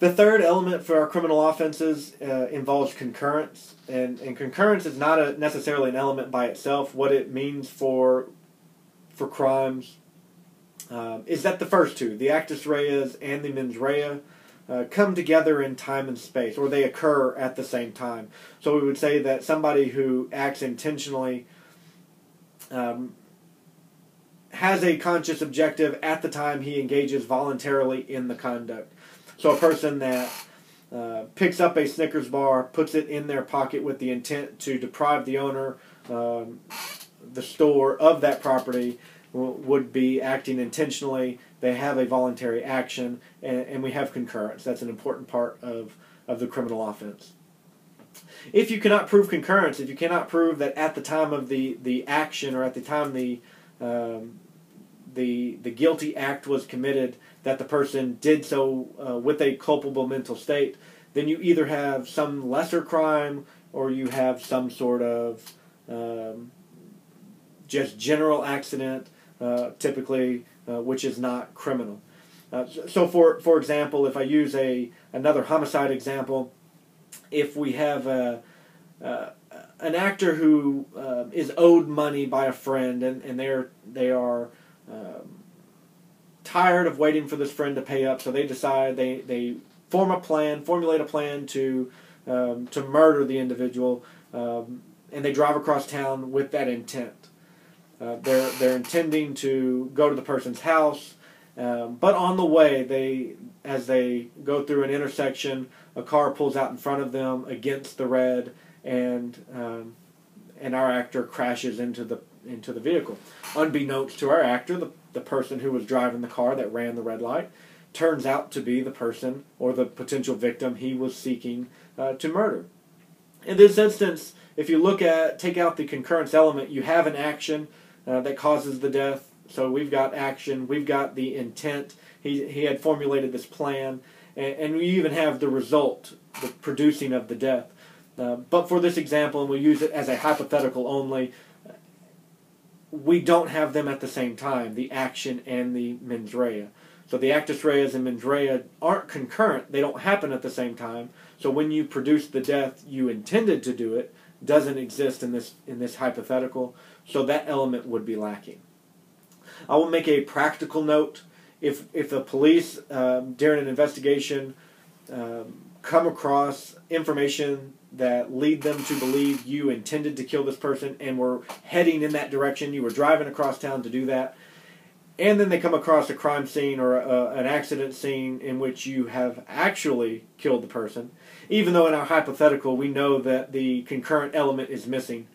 The third element for our criminal offenses involves concurrence, and concurrence is not necessarily an element by itself. What it means for crimes is that the first two, the actus reus and the mens rea, come together in time and space, or they occur at the same time. So we would say that somebody who acts intentionally has a conscious objective at the time he engages voluntarily in the conduct. So a person that picks up a Snickers bar, puts it in their pocket with the intent to deprive the owner, the store, of that property, would be acting intentionally. They have a voluntary action, and we have concurrence. That's an important part of the criminal offense. If you cannot prove concurrence, if you cannot prove that at the time of the action, or at the time the guilty act was committed, that the person did so with a culpable mental state, then you either have some lesser crime, or you have some sort of just general accident, typically, which is not criminal. So for example, if I use another homicide example, if we have an actor who is owed money by a friend, and they are tired of waiting for this friend to pay up, so they decide they formulate a plan to murder the individual, and they drive across town with that intent. They're intending to go to the person's house, but on the way, as they go through an intersection, a car pulls out in front of them against the red, and our actor crashes into the vehicle. Unbeknownst to our actor, the person who was driving the car that ran the red light turns out to be the person, or the potential victim, he was seeking to murder. In this instance, if you take out the concurrence element, you have an action that causes the death. So we've got action, we've got the intent. He had formulated this plan, and we even have the result, the producing of the death. But for this example, and we use it as a hypothetical only, we don't have them at the same time, the action and the mens rea. So the actus reus and mens rea aren't concurrent. They don't happen at the same time. So when you produce the death, you intended to do it, doesn't exist in this hypothetical. So that element would be lacking. I will make a practical note. If the police, during an investigation, come across information that lead them to believe you intended to kill this person and were heading in that direction, you were driving across town to do that, and then they come across a crime scene or an accident scene in which you have actually killed the person, even though in our hypothetical we know that the concurrent element is missing,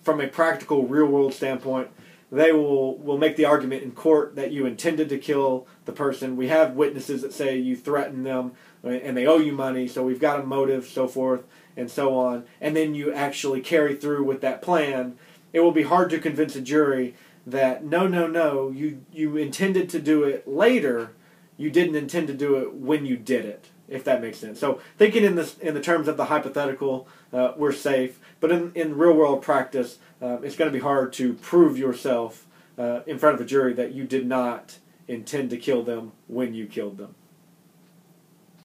from a practical, real-world standpoint, they will make the argument in court that you intended to kill the person. We have witnesses that say you threatened them and they owe you money, so we've got a motive, so forth and so on, and then you actually carry through with that plan. It will be hard to convince a jury that no, you intended to do it later, you didn't intend to do it when you did it, if that makes sense. So thinking in the terms of the hypothetical, we're safe, but in real-world practice, it's going to be hard to prove yourself in front of a jury that you did not intend to kill them when you killed them.